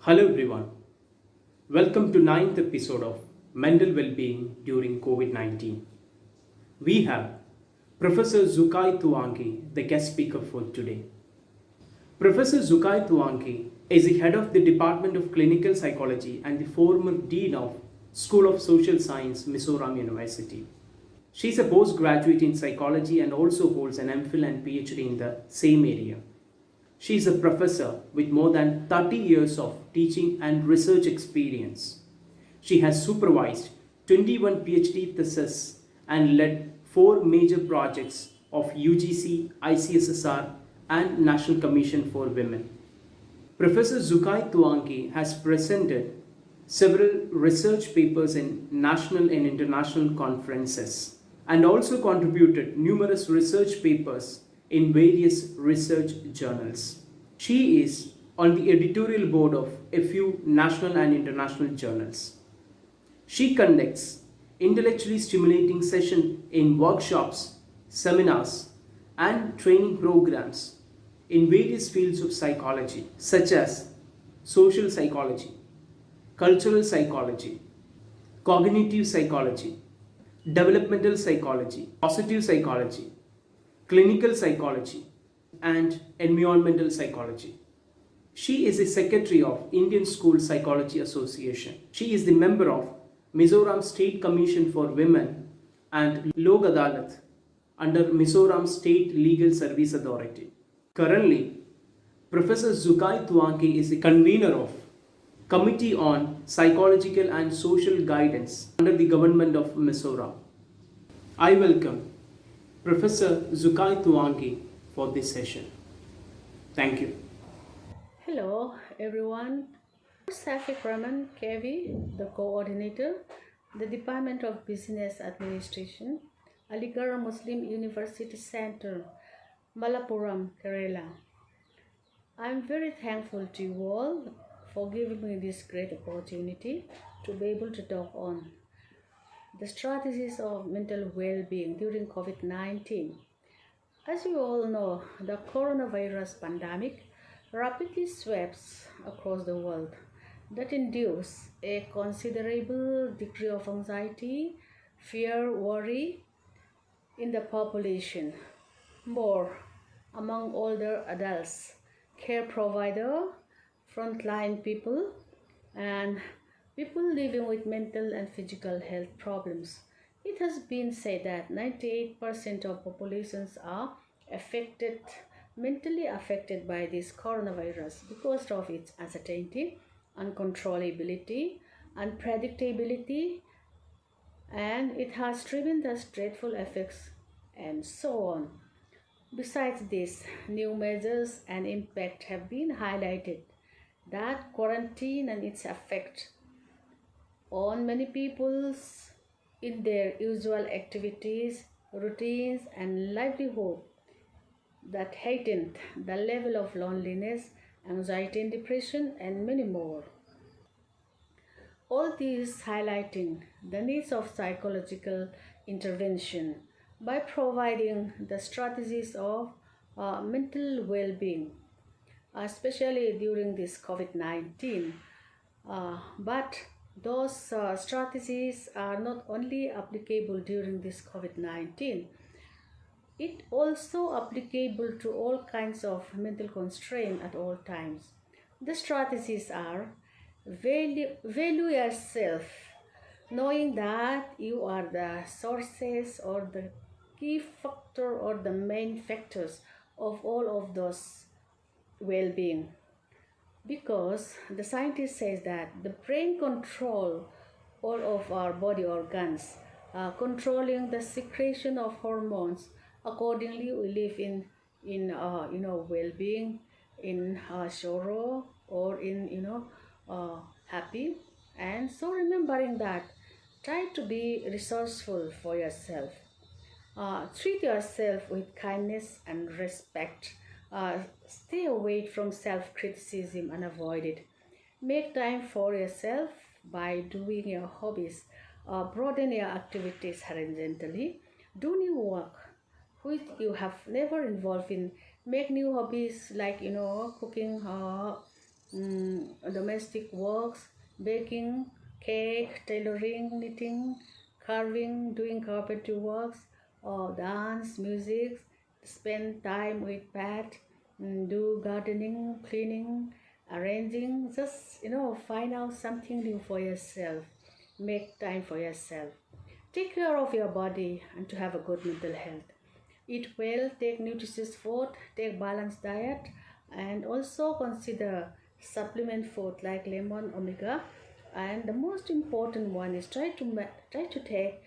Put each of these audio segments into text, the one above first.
Hello everyone. Welcome to ninth episode of Mental Wellbeing during COVID-19. We have Professor Zokaitluangi, the guest speaker for today. Professor Zokaitluangi is the head of the Department of Clinical Psychology and the former Dean of School of Social Science, Mizoram University. She is a postgraduate in psychology and also holds an MPhil and PhD in the same area. She is a professor with more than 30 years of teaching and research experience. She has supervised 21 PhD theses and led 4 major projects of UGC, ICSSR, and National Commission for Women. Professor Zokaitluangi has presented several research papers in national and international conferences and also contributed numerous research papers in various research journals. She is on the editorial board of a few national and international journals. She conducts intellectually stimulating sessions in workshops, seminars, and training programs in various fields of psychology, such as social psychology, cultural psychology, cognitive psychology, developmental psychology, positive psychology, clinical psychology, and environmental psychology. She is the secretary of Indian School Psychology Association. She is the member of Mizoram State Commission for Women and Lok Adalat under Mizoram State Legal Service Authority. Currently, Professor Zokaitluangi is the convener of Committee on Psychological and Social Guidance under the Government of Mizoram. I welcome Professor Zokaitluangi for this session. Thank you. Hello everyone. Shefeequ Rehman K V, the coordinator, the Department of Business Administration, Aligarh Muslim University Center, Malappuram, Kerala. I'm very thankful to you all for giving me this great opportunity to be able to talk on the strategies of mental well-being during COVID-19. As you all know, the coronavirus pandemic rapidly sweeps across the world that induce a considerable degree of anxiety, fear, worry in the population, more among older adults, care provider, frontline people, and people living with mental and physical health problems. It has been said that 98% of populations are affected, mentally affected by this coronavirus because of its uncertainty, uncontrollability, unpredictability, and it has driven the dreadful effects and so on. Besides this, new measures and impact have been highlighted that quarantine and its effect on many people's in their usual activities, routines, and livelihood that heightened the level of loneliness, anxiety, and depression, and many more. All these highlighting the needs of psychological intervention by providing the strategies of mental well-being, especially during this COVID-19. But those strategies are not only applicable during this COVID-19, it also applicable to all kinds of mental constraint at all times. The strategies are value yourself, knowing that you are the sources or the key factor or the main factors of all of those well-being, because the scientist says that the brain control all of our body organs, controlling the secretion of hormones. Accordingly, we live in well-being, in sorrow, or in happy. And so remembering that, try to be resourceful for yourself. Treat yourself with kindness and respect. Stay away from self-criticism and avoid it. Make time for yourself by doing your hobbies. Broaden your activities horizontally. Do new work which you have never involved in. Make new hobbies like cooking, domestic works, baking, cake, tailoring, knitting, carving, doing carpentry works, or dance, music, spend time with pet, do gardening, cleaning, arranging. Just find out something new for yourself. Make time for yourself. Take care of your body and to have a good mental health. Eat well, take nutritious food, take balanced diet, and also consider supplement food like lemon, omega. And the most important one is try to take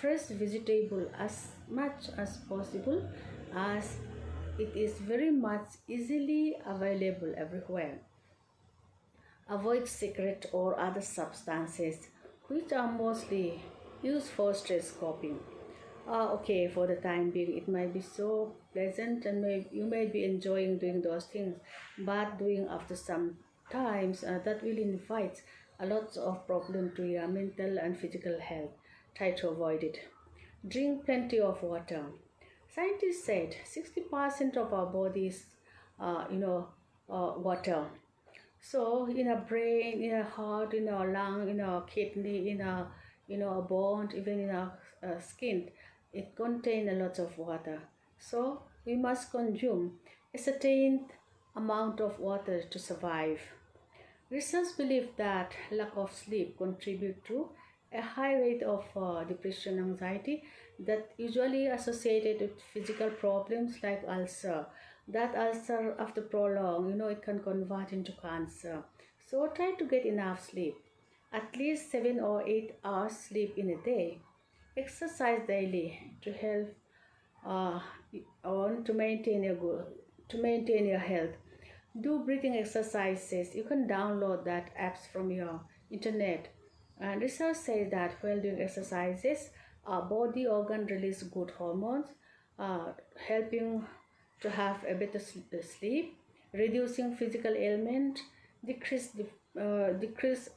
fresh vegetable as much as possible, as it is very much easily available everywhere. Avoid cigarette or other substances which are mostly used for stress coping. Okay, for the time being, it might be so pleasant and you may be enjoying doing those things, but doing after some times that will invite a lot of problem to your mental and physical health. Try to avoid it. Drink plenty of water. Scientists said 60% of our bodies, water. So in our brain, in our heart, in our lung, in our kidney, in our bone, even in our skin, it contains a lot of water. So we must consume a certain amount of water to survive. Research believe that lack of sleep contribute to a high rate of depression, anxiety that usually associated with physical problems like ulcer. That ulcer after prolonged, it can convert into cancer. So try to get enough sleep. At least 7 or 8 hours sleep in a day. Exercise daily to help to maintain your health. Do breathing exercises. You can download that apps from your internet. And research says that while doing exercises, our body organ release good hormones, helping to have a better sleep, reducing physical ailment, decrease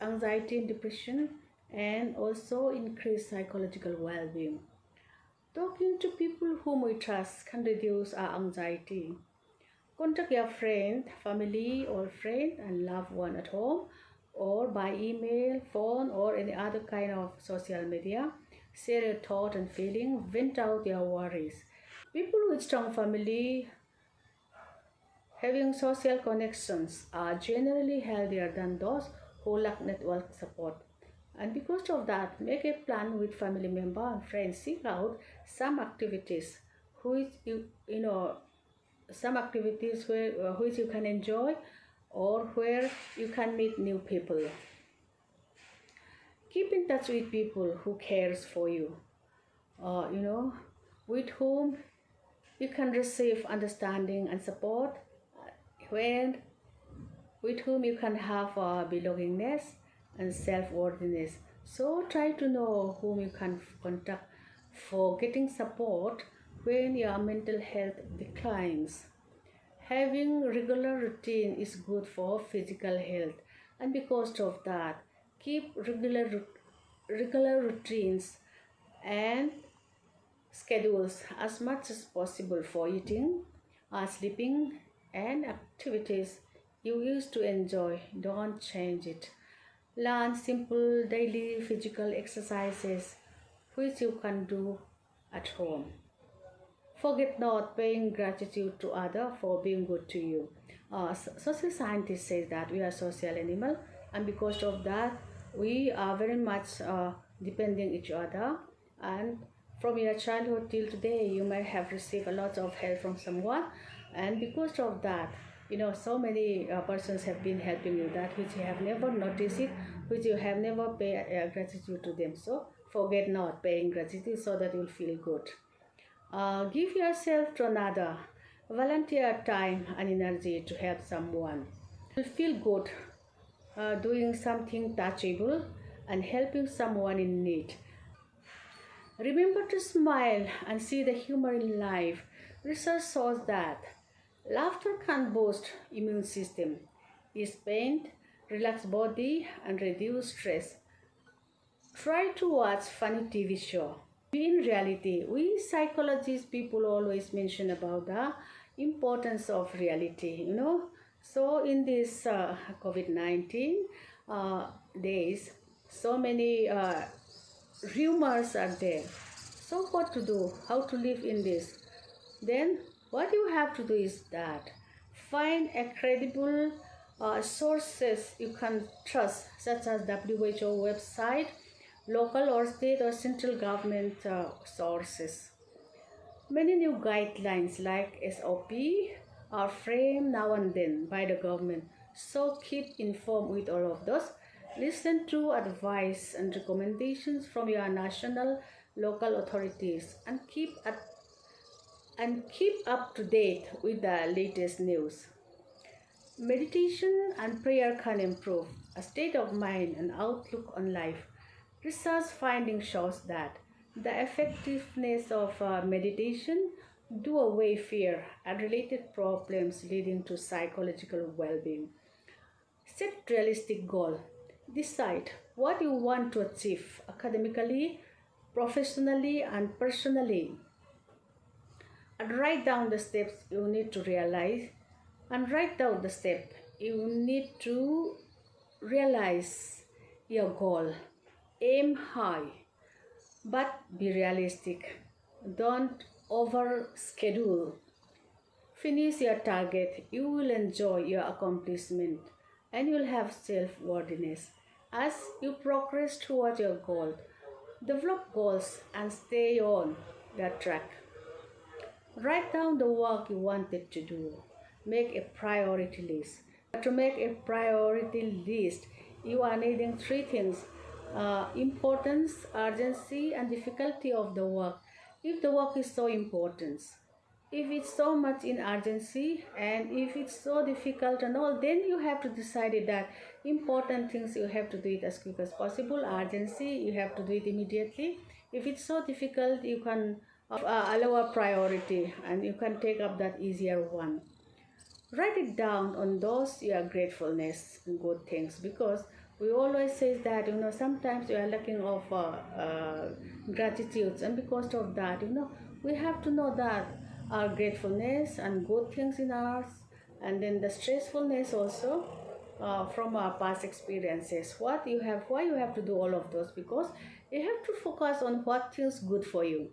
anxiety and depression, and also increase psychological well-being. Talking to people whom we trust can reduce our anxiety. Contact your friend, family, or friend and loved one at home, or by email, phone, or any other kind of social media. Share your thought and feeling, vent out your worries. People with strong family, having social connections, are generally healthier than those who lack network support. And because of that, make a plan with family member and friends. Seek out some activities which some activities which you can enjoy, or where you can meet new people. Keep in touch with people who cares for you, with whom you can receive understanding and support, with whom you can have belongingness and self-worthiness. So try to know whom you can contact for getting support when your mental health declines. Having regular routine is good for physical health, and because of that, keep regular routines and schedules as much as possible for eating, sleeping, and activities you used to enjoy. Don't change it. Learn simple daily physical exercises which you can do at home. Forget not paying gratitude to others for being good to you. Social scientists say that we are social animal, and because of that, we are very much depending each other. And from your childhood till today, you may have received a lot of help from someone, and because of that, so many persons have been helping you that which you have never noticed it, which you have never paid gratitude to them. So forget not paying gratitude so that you will feel good. Give yourself to another. Volunteer time and energy to help someone. You'll feel good doing something touchable and helping someone in need. Remember to smile and see the humor in life. Research shows that laughter can boost immune system, ease pain, relax body, and reduce stress. Try to watch funny TV show. In reality, we psychologists people always mention about the importance of reality, So in this COVID-19 days, so many rumors are there. So what to do? How to live in this? Then what you have to do is that find a credible sources you can trust, such as WHO website, local or state or central government sources. Many new guidelines like SOP are framed now and then by the government. So keep informed with all of those. Listen to advice and recommendations from your national, local authorities, and keep up to date with the latest news. Meditation and prayer can improve a state of mind and outlook on life. Research finding shows that the effectiveness of meditation do away fear and related problems leading to psychological well-being. Set realistic goal. Decide what you want to achieve academically, professionally, and personally. And write down the steps you need to realize. And write down the step you need to realize your goal. Aim high, but be realistic. Don't overschedule. Finish your target. You will enjoy your accomplishment and you'll have self-worthiness. As you progress toward your goal, develop goals and stay on that track. Write down the work you wanted to do. Make a priority list. To make a priority list, you are needing three things: importance, urgency, and difficulty of the work. If the work is so important, if it's so much in urgency, and if it's so difficult and all, then you have to decide that important things you have to do it as quick as possible. Urgency, you have to do it immediately. If it's so difficult, you can allow a priority and you can take up that easier one. Write it down on those your gratefulness and good things, because we always say that sometimes we are lacking of gratitude, and because of that we have to know that our gratefulness and good things in us, and then the stressfulness also from our past experiences. Why you have to do all of those? Because you have to focus on what feels good for you.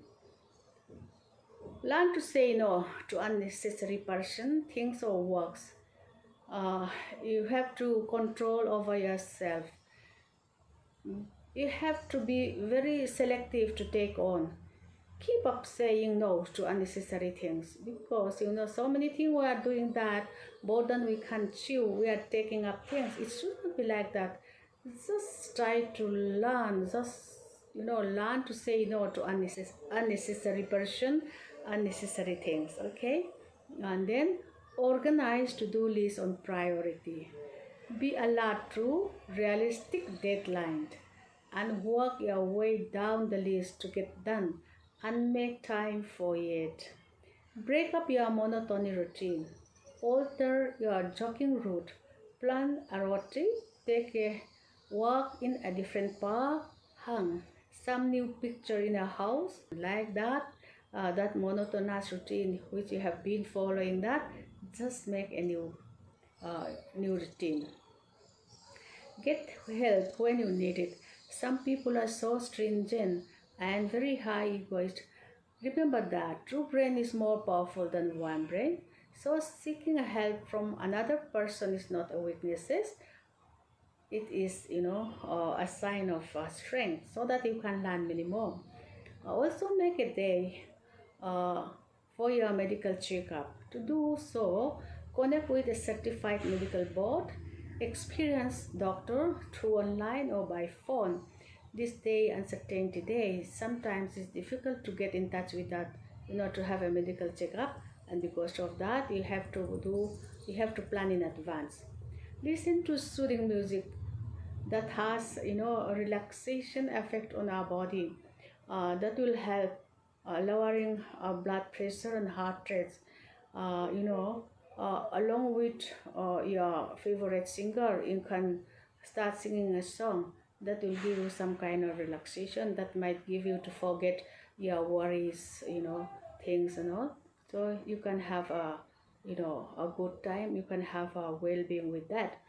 Learn to say no to unnecessary person, things, or works. You have to control over yourself. You have to be very selective to take on. Keep up saying no to unnecessary things, because so many things we are doing that more than we can chew. We are taking up things. It shouldn't be like that. Just try to learn. Learn to say no to unnecessary person, unnecessary things. Okay, and then organize to-do list on priority. Be alert to realistic deadline and work your way down the list to get done and make time for it. Break up your monotony routine. Alter your jogging route. Plan a road trip. Take a walk in a different park. Hang some new picture in a house like that. That monotonous routine which you have been following, that just make a new routine. Get help when you need it. Some people are so stringent and very high egoist. Remember that true brain is more powerful than one brain. So seeking help from another person is not a weakness. It is a sign of strength, so that you can learn many more. Also make a day for your medical checkup. To do so, connect with a certified medical board, experienced doctor through online or by phone. This day, uncertainty day, sometimes it's difficult to get in touch with that, to have a medical checkup, and because of that, you have to plan in advance. Listen to soothing music that has a relaxation effect on our body. That will help lowering blood pressure and heart rates. Along with your favorite singer, you can start singing a song that will give you some kind of relaxation, that might give you to forget your worries, things and all. So you can have a good time, you can have a well-being with that.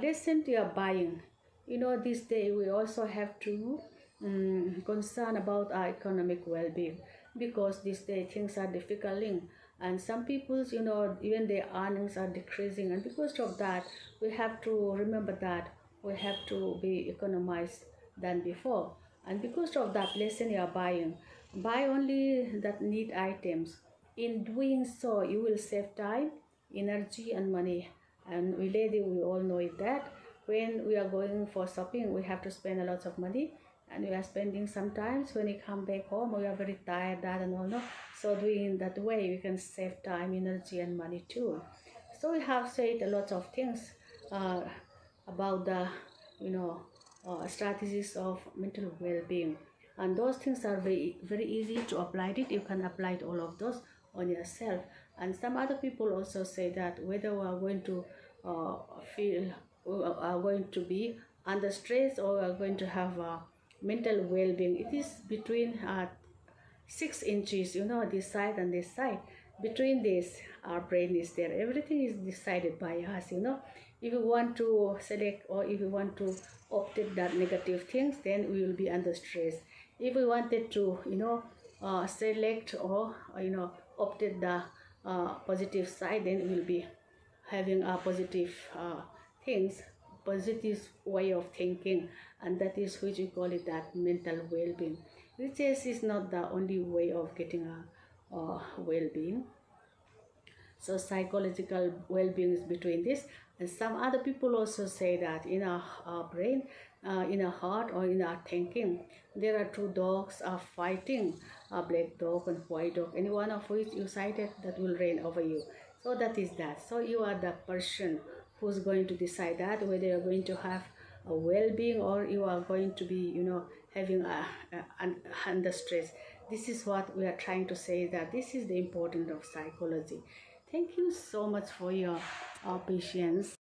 Listen to your buying. This day we also have to concern about our economic well-being, because this day things are difficult, and some people's even their earnings are decreasing, and because of that we have to remember that we have to be economized than before. And because of that, listen your buying. Buy only that need items. In doing so, you will save time, energy, and money. And we all know it, that when we are going for shopping, we have to spend a lot of money, and we are spending sometimes when we come back home, we are very tired, that and all. No? So doing that way, we can save time, energy, and money too. So we have said a lot of things uh, about the strategies of mental well-being, and those things are very very easy to apply it. You can apply it, all of those, on yourself. And some other people also say that whether we are going to uh, feel are going to be under stress, or are going to have mental well-being, it is between 6 inches, this side and this side. Between this, our brain is there. Everything is decided by us. If you want to select, or if you want to opt that negative things, then we will be under stress. If we wanted to, select, or opted the positive side, then we will be having a positive things, positive way of thinking, and that is which we call it that mental well-being. Which is not the only way of getting a well-being. So psychological well-being is between this. And some other people also say that in our brain, in our heart, or in our thinking, there are two dogs are fighting, a black dog and white dog, any one of which you cited, that will reign over you. So that is that. So you are the person who's going to decide that, whether you're going to have a well-being, or you are going to be having under stress. This is what we are trying to say, that this is the importance of psychology. Thank you so much for your patience.